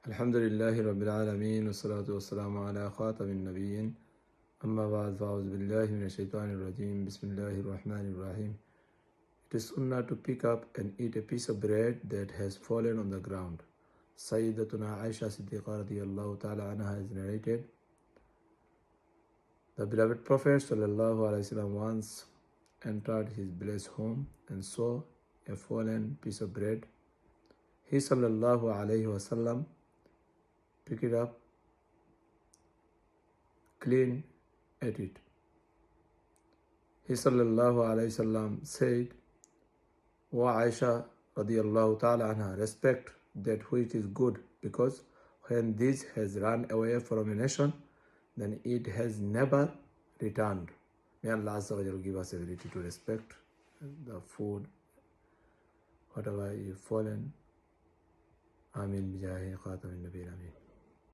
الحمد لله رب العالمين والصلاة والسلام على خاتم النبيين أما بعد فأعوذ بالله من الشيطان الرجيم بسم الله الرحمن الرحيم. It is sunnah to pick up and eat a piece of bread that has fallen on the ground. Sayyidatuna Aisha Siddiqa radiyallahu ta'ala anha has narrated, the beloved Prophet sallallahu alaihi wasallam once entered his blessed home and saw a fallen piece of bread. He sallallahu alaihi wasallam picked it up, clean ate it. He sallallahu alayhi wasallam said, O Aisha radiyallahu ta'ala anha, respect that which is good, because when this has run away from a nation, then it has never returned. May Allah Azza wa Jalla give us ability to respect the food, whatever is fallen. Amin bijahi khatamin nabiyyin. Amin.